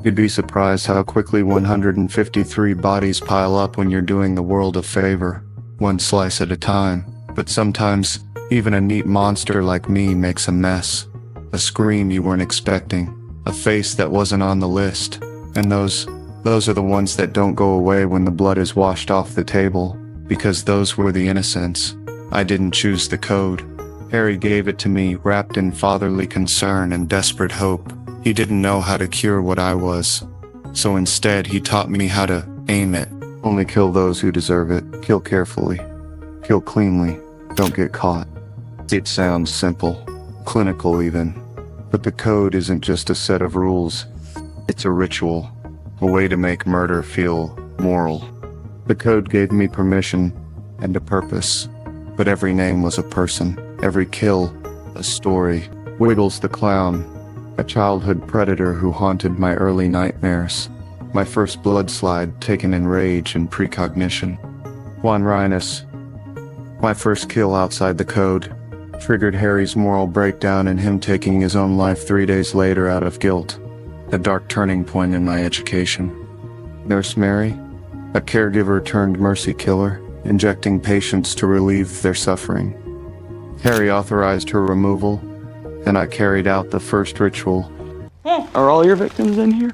You'd be surprised how quickly 153 bodies pile up when you're doing the world a favor, one slice at a time. But sometimes, even a neat monster like me makes a mess. A scream you weren't expecting, a face that wasn't on the list. And those are the ones that don't go away when the blood is washed off the table, because those were the innocents. I didn't choose the code. Harry gave it to me, wrapped in fatherly concern and desperate hope. He didn't know how to cure what I was. So instead, he taught me how to aim it. Only kill those who deserve it. Kill carefully. Kill cleanly. Don't get caught. It sounds simple, clinical even. But the code isn't just a set of rules. It's a ritual. A way to make murder feel moral. The code gave me permission and a purpose. But every name was a person. Every kill, a story. Wiggles the clown, a childhood predator who haunted my early nightmares. My first blood slide taken in rage and precognition. Juan Rhinus, my first kill outside the code, triggered Harry's moral breakdown and him taking his own life 3 days later out of guilt. A dark turning point in my education. Nurse Mary, a caregiver turned mercy killer, injecting patients to relieve their suffering. Harry authorized her removal, and I carried out the first ritual. Are all your victims in here?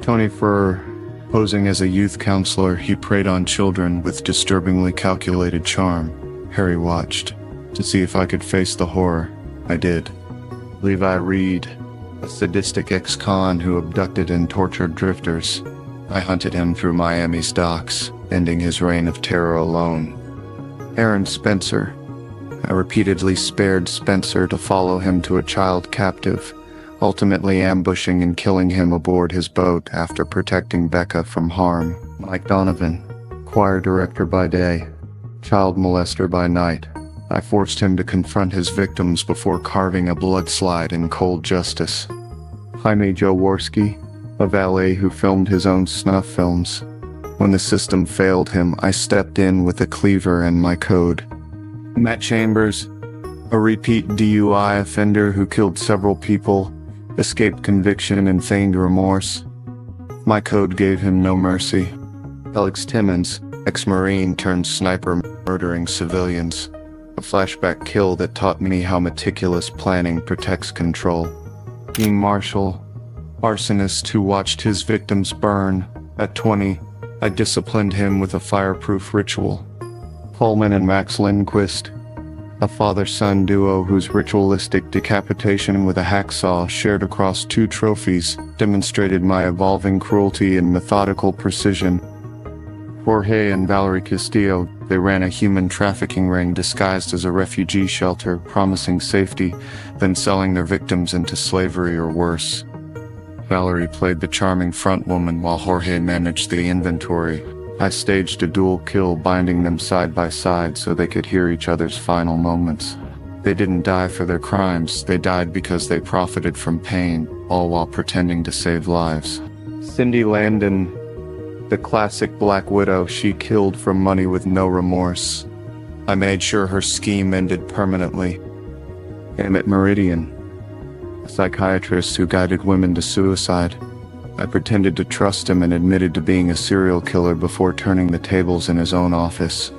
Tony Furr, posing as a youth counselor, he preyed on children with disturbingly calculated charm. Harry watched, to see if I could face the horror. I did. Levi Reed, a sadistic ex-con who abducted and tortured drifters. I hunted him through Miami's docks, ending his reign of terror alone. Aaron Spencer. I repeatedly spared Spencer to follow him to a child captive, ultimately ambushing and killing him aboard his boat after protecting Becca from harm. Mike Donovan, choir director by day, child molester by night. I forced him to confront his victims before carving a bloodslide in cold justice. Jaime Jaworski, a valet who filmed his own snuff films. When the system failed him, I stepped in with a cleaver and my code. Matt Chambers, a repeat DUI offender who killed several people, escaped conviction and feigned remorse. My code gave him no mercy. Alex Timmons, ex-Marine turned sniper murdering civilians. A flashback kill that taught me how meticulous planning protects control. Dean Marshall, arsonist who watched his victims burn. At 20, I disciplined him with a fireproof ritual. Coleman and Max Lindquist, a father-son duo whose ritualistic decapitation with a hacksaw shared across 2 trophies demonstrated my evolving cruelty and methodical precision. Jorge and Valerie Castillo, they ran a human trafficking ring disguised as a refugee shelter, promising safety, then selling their victims into slavery or worse. Valerie played the charming front woman while Jorge managed the inventory. I staged a dual kill, binding them side by side so they could hear each other's final moments. They didn't die for their crimes, they died because they profited from pain, all while pretending to save lives. Cindy Landon, the classic Black Widow, she killed for money with no remorse. I made sure her scheme ended permanently. Emmett Meridian, a psychiatrist who guided women to suicide. I pretended to trust him and admitted to being a serial killer before turning the tables in his own office.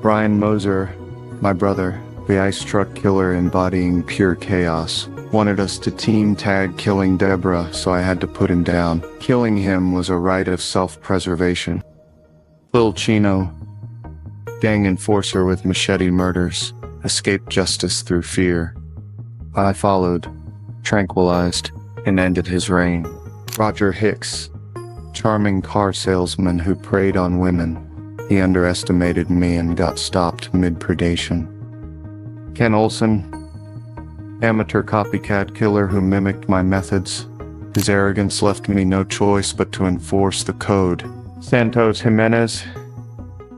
Brian Moser, my brother, the ice truck killer embodying pure chaos, wanted us to team tag killing Deborah, so I had to put him down. Killing him was a rite of self-preservation. Lil Chino, gang enforcer with machete murders, escaped justice through fear. I followed, tranquilized, and ended his reign. Roger Hicks, charming car salesman who preyed on women. He underestimated me and got stopped mid-predation. Ken Olsen, amateur copycat killer who mimicked my methods. His arrogance left me no choice but to enforce the code. Santos Jimenez,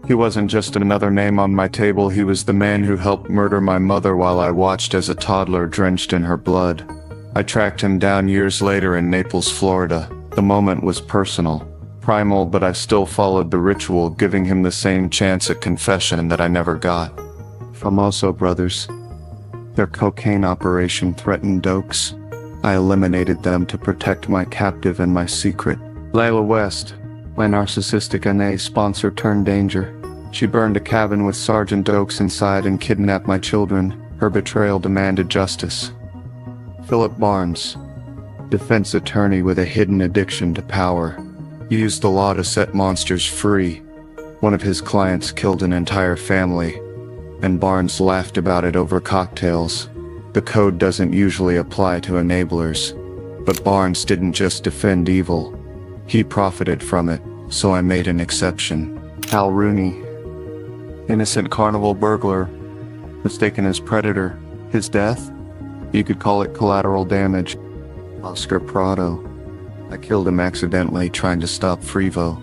he wasn't just another name on my table, he was the man who helped murder my mother while I watched as a toddler drenched in her blood. I tracked him down years later in Naples, Florida. The moment was personal, primal, but I still followed the ritual, giving him the same chance at confession that I never got. Famoso brothers. Their cocaine operation threatened Dokes, I eliminated them to protect my captive and my secret. Layla West, my narcissistic NA sponsor turned danger. She burned a cabin with Sergeant Oakes inside and kidnapped my children. Her betrayal demanded justice. Philip Barnes, defense attorney with a hidden addiction to power, used the law to set monsters free. One of his clients killed an entire family, and Barnes laughed about it over cocktails. The code doesn't usually apply to enablers, but Barnes didn't just defend evil. He profited from it, so I made an exception. Hal Rooney, innocent carnival burglar, mistaken as predator. His death? You could call it collateral damage. Oscar Prado, I killed him accidentally trying to stop Frevo.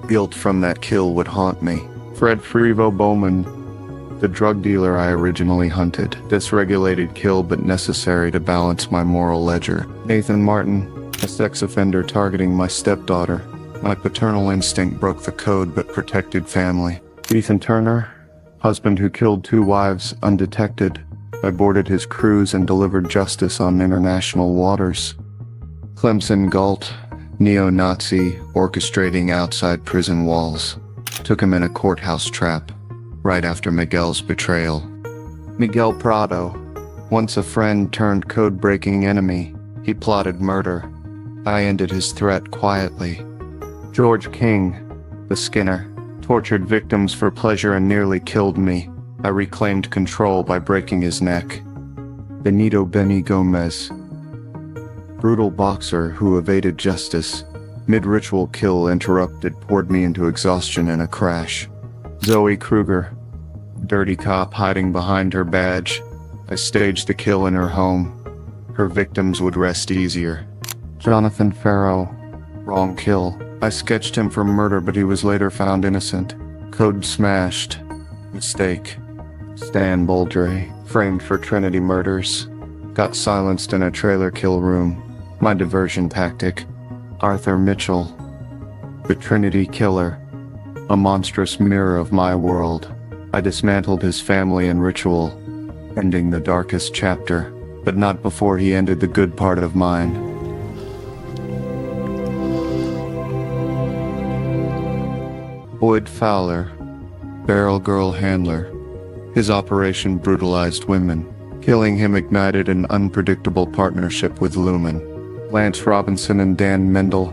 Guilt from that kill would haunt me. Fred Frevo Bowman, the drug dealer I originally hunted. Dysregulated kill but necessary to balance my moral ledger. Nathan Martin, a sex offender targeting my stepdaughter. My paternal instinct broke the code but protected family. Ethan Turner, husband who killed 2 wives undetected. I boarded his cruise and delivered justice on international waters. Clemson Galt, neo-Nazi, orchestrating outside prison walls. Took him in a courthouse trap, right after Miguel's betrayal. Miguel Prado, once a friend turned code-breaking enemy. He plotted murder. I ended his threat quietly. George King, the Skinner, tortured victims for pleasure and nearly killed me. I reclaimed control by breaking his neck. Benito Benny Gomez, brutal boxer who evaded justice. Mid-ritual kill interrupted, poured me into exhaustion in a crash. Zoe Kruger, dirty cop hiding behind her badge. I staged the kill in her home. Her victims would rest easier. Jonathan Farrow, wrong kill. I sketched him for murder, but he was later found innocent. Code smashed. Mistake. Stan Boldre, framed for Trinity murders. Got silenced in a trailer kill room. My diversion tactic. Arthur Mitchell, the Trinity killer. A monstrous mirror of my world. I dismantled his family and ritual, ending the darkest chapter, but not before he ended the good part of mine. Boyd Fowler, Barrel Girl Handler. His operation brutalized women. Killing him ignited an unpredictable partnership with Lumen. Lance Robinson and Dan Mendel,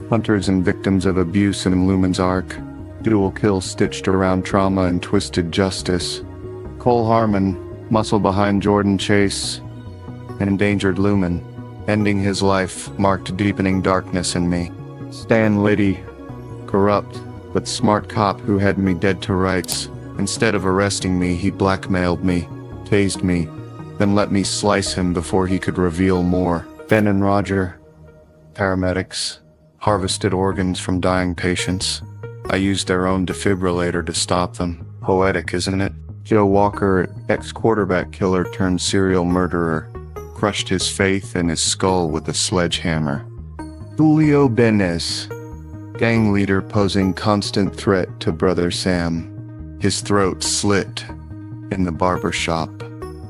hunters and victims of abuse in Lumen's arc. Dual kill stitched around trauma and twisted justice. Cole Harmon, muscle behind Jordan Chase, and endangered Lumen. Ending his life marked deepening darkness in me. Stan Liddy, corrupt but smart cop who had me dead to rights. Instead of arresting me, he blackmailed me, tased me, then let me slice him before he could reveal more. Ben and Roger, paramedics, harvested organs from dying patients. I used their own defibrillator to stop them. Poetic, isn't it? Joe Walker, ex-quarterback killer turned serial murderer, crushed his faith and his skull with a sledgehammer. Julio Benes, gang leader posing constant threat to Brother Sam. His throat slit in the barber shop.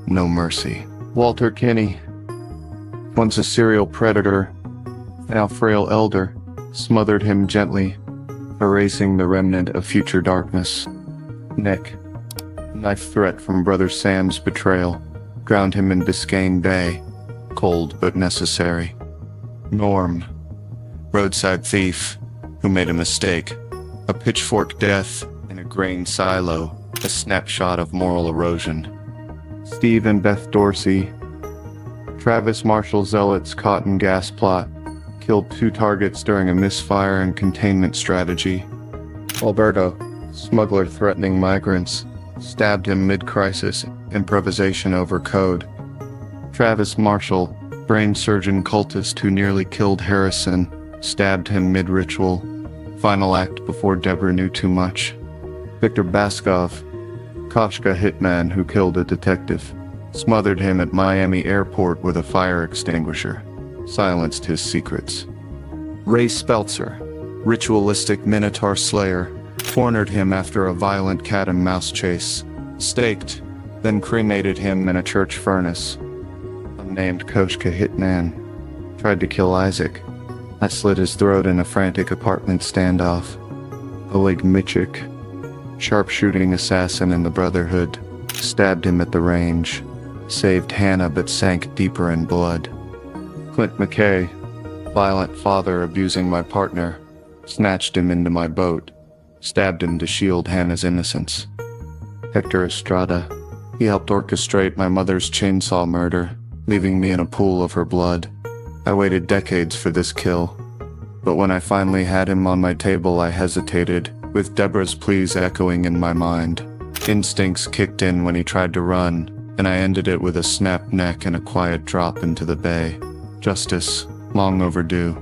No mercy. Walter Kinney, once a serial predator, now frail elder, smothered him gently, erasing the remnant of future darkness. Nick, knife threat from Brother Sam's betrayal, drowned him in Biscayne Bay, cold but necessary. Norm, roadside thief, who made a mistake, a pitchfork death in a grain silo, a snapshot of moral erosion. Steve and Beth Dorsey, Travis Marshall Zealot's cotton gas plot, killed 2 targets during a misfire and containment strategy. Alberto, smuggler threatening migrants, stabbed him mid-crisis, improvisation over code. Travis Marshall, brain surgeon cultist who nearly killed Harrison, stabbed him mid-ritual, final act before Deborah knew too much. Victor Baskov, Koshka hitman who killed a detective, smothered him at Miami airport with a fire extinguisher, silenced his secrets. Ray Speltzer, ritualistic Minotaur slayer, cornered him after a violent cat and mouse chase, staked, then cremated him in a church furnace. Unnamed Koshka hitman, Tried to kill Isaac. I slit his throat in a frantic apartment standoff. Oleg Mitchik, sharpshooting assassin in the Brotherhood, stabbed him at the range. Saved Hannah but sank deeper in blood. Clint McKay, violent father abusing my partner, snatched him into my boat, stabbed him to shield Hannah's innocence. Hector Estrada, he helped orchestrate my mother's chainsaw murder, leaving me in a pool of her blood. I waited decades for this kill, but when I finally had him on my table I hesitated, with Deborah's pleas echoing in my mind. Instincts kicked in when he tried to run, and I ended it with a snapped neck and a quiet drop into the bay. Justice, long overdue.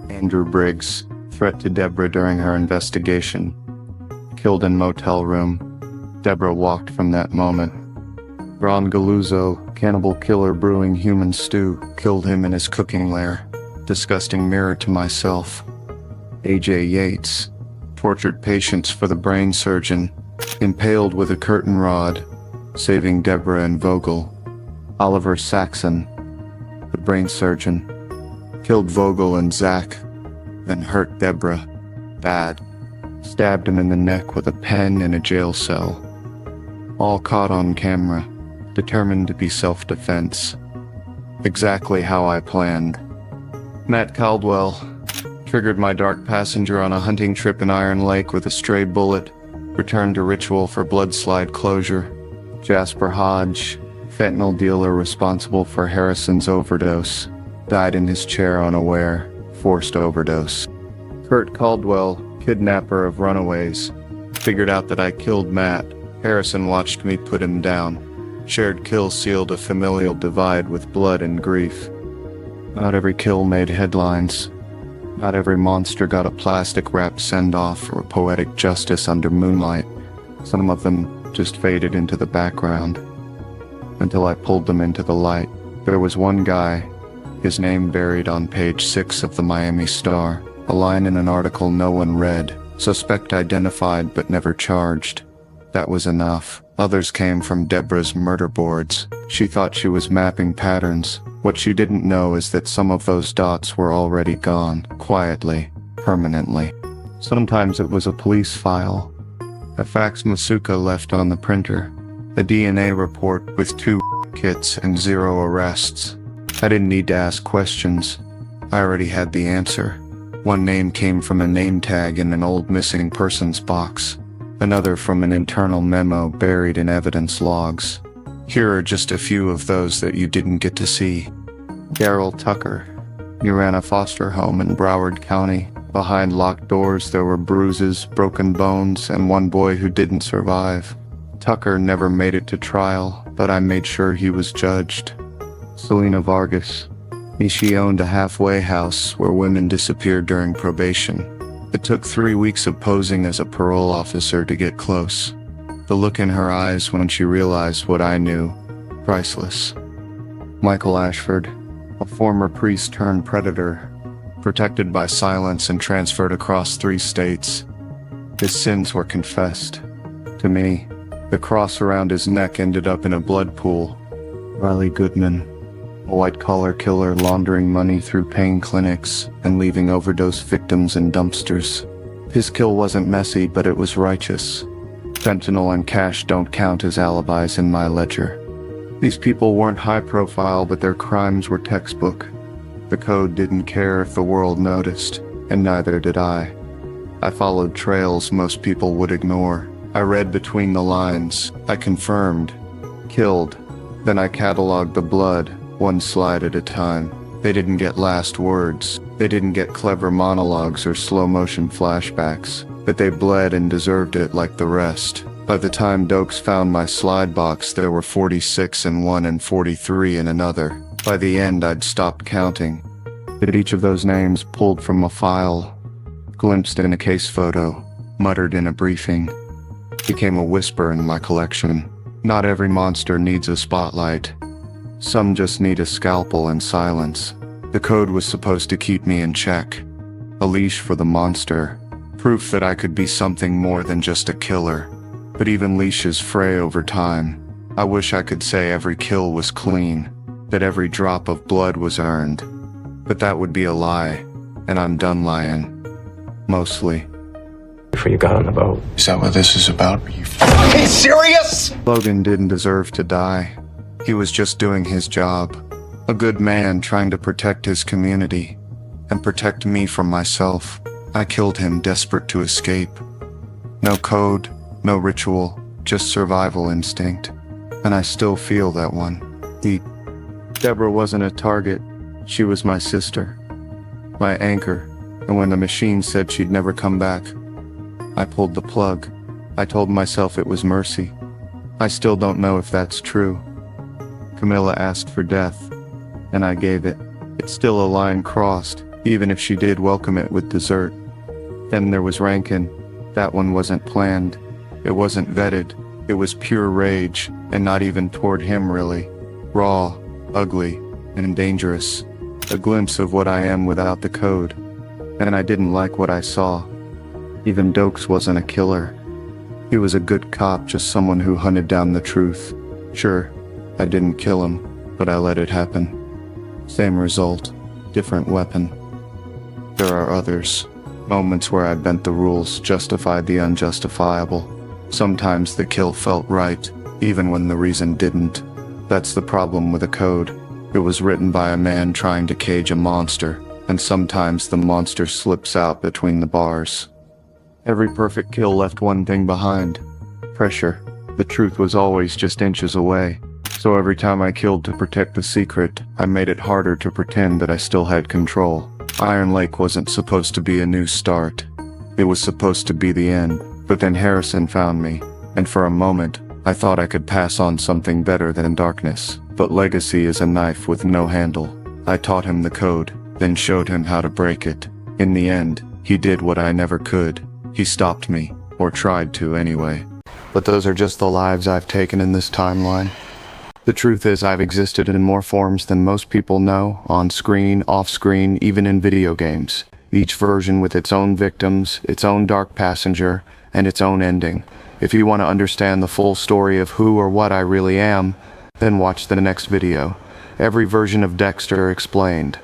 Andrew Briggs, threat to Deborah during her investigation. Killed in motel room. Deborah walked from that moment. Ron Galuzzo, cannibal killer brewing human stew, killed him in his cooking lair. Disgusting mirror to myself. A.J. Yates, tortured patients for the brain surgeon, impaled with a curtain rod, saving Deborah and Vogel. Oliver Saxon, the brain surgeon, killed Vogel and Zach, then hurt Deborah. Bad. Stabbed him in the neck with a pen in a jail cell. All caught on camera, determined to be self-defense. Exactly how I planned. Matt Caldwell triggered my dark passenger on a hunting trip in Iron Lake with a stray bullet, returned to ritual for bloodslide closure. Jasper Hodge, fentanyl dealer responsible for Harrison's overdose, died in his chair unaware, forced overdose. Kurt Caldwell, kidnapper of runaways, figured out that I killed Matt. Harrison watched me put him down. Shared kill sealed a familial divide with blood and grief. Not every kill made headlines. Not every monster got a plastic-wrapped send-off or poetic justice under moonlight. Some of them just faded into the background. Until I pulled them into the light. There was one guy, his name buried on page 6 of the Miami Star. A line in an article no one read. Suspect identified but never charged. That was enough. Others came from Deborah's murder boards. She thought she was mapping patterns. What she didn't know is that some of those dots were already gone, quietly, permanently. Sometimes it was a police file, a fax Masuka left on the printer, a DNA report with 2 kits and 0 arrests. I didn't need to ask questions. I already had the answer. One name came from a name tag in an old missing persons box. Another from an internal memo buried in evidence logs. Here are just a few of those that you didn't get to see. Daryl Tucker. He ran a foster home in Broward County. Behind locked doors there were bruises, broken bones, and one boy who didn't survive. Tucker never made it to trial, but I made sure he was judged. Selena Vargas. She owned a halfway house where women disappeared during probation. It took 3 weeks of posing as a parole officer to get close. The look in her eyes when she realized what I knew, priceless. Michael Ashford, a former priest turned predator, protected by silence and transferred across 3 states. His sins were confessed. To me, the cross around his neck ended up in a blood pool. Riley Goodman, a white-collar killer laundering money through pain clinics and leaving overdose victims in dumpsters. His kill wasn't messy, but it was righteous. Fentanyl and cash don't count as alibis in my ledger. These people weren't high-profile, but their crimes were textbook. The code didn't care if the world noticed, and neither did I. I followed trails most people would ignore. I read between the lines. I confirmed. Killed. Then I cataloged the blood, one slide at a time. They didn't get last words. They didn't get clever monologues or slow-motion flashbacks. But they bled and deserved it like the rest. By the time Dokes found my slide box, there were 46 in one and 43 in another. By the end, I'd stopped counting. But each of those names pulled from a file, glimpsed in a case photo, muttered in a briefing, became a whisper in my collection. Not every monster needs a spotlight. Some just need a scalpel and silence. The code was supposed to keep me in check. A leash for the monster. Proof that I could be something more than just a killer. But even leashes fray over time. I wish I could say every kill was clean, that every drop of blood was earned. But that would be a lie, and I'm done lying. Mostly. Before you got on the boat. Is that what this is about? Are you fucking serious? Logan didn't deserve to die. He was just doing his job. A good man trying to protect his community and protect me from myself. I killed him desperate to escape. No code, no ritual, just survival instinct. And I still feel that one. Deborah wasn't a target. She was my sister, my anchor. And when the machine said she'd never come back, I pulled the plug. I told myself it was mercy. I still don't know if that's true. Camilla asked for death, and I gave it. It's still a line crossed, even if she did welcome it with dessert. Then there was Rankin. That one wasn't planned. It wasn't vetted. It was pure rage, and not even toward him really. Raw, ugly, and dangerous. A glimpse of what I am without the code. And I didn't like what I saw. Even Dokes wasn't a killer. He was a good cop, just someone who hunted down the truth. Sure, I didn't kill him, but I let it happen. Same result, different weapon. There are others. Moments where I bent the rules, justified the unjustifiable. Sometimes the kill felt right, even when the reason didn't. That's the problem with a code. It was written by a man trying to cage a monster, and sometimes the monster slips out between the bars. Every perfect kill left one thing behind. Pressure. The truth was always just inches away. So every time I killed to protect the secret, I made it harder to pretend that I still had control. Iron Lake wasn't supposed to be a new start. It was supposed to be the end. But then Harrison found me, and for a moment, I thought I could pass on something better than darkness. But legacy is a knife with no handle. I taught him the code, then showed him how to break it. In the end, he did what I never could. He stopped me, or tried to anyway. But those are just the lives I've taken in this timeline. The truth is I've existed in more forms than most people know, on screen, off screen, even in video games. Each version with its own victims, its own dark passenger, and its own ending. If you want to understand the full story of who or what I really am, then watch the next video. Every version of Dexter explained.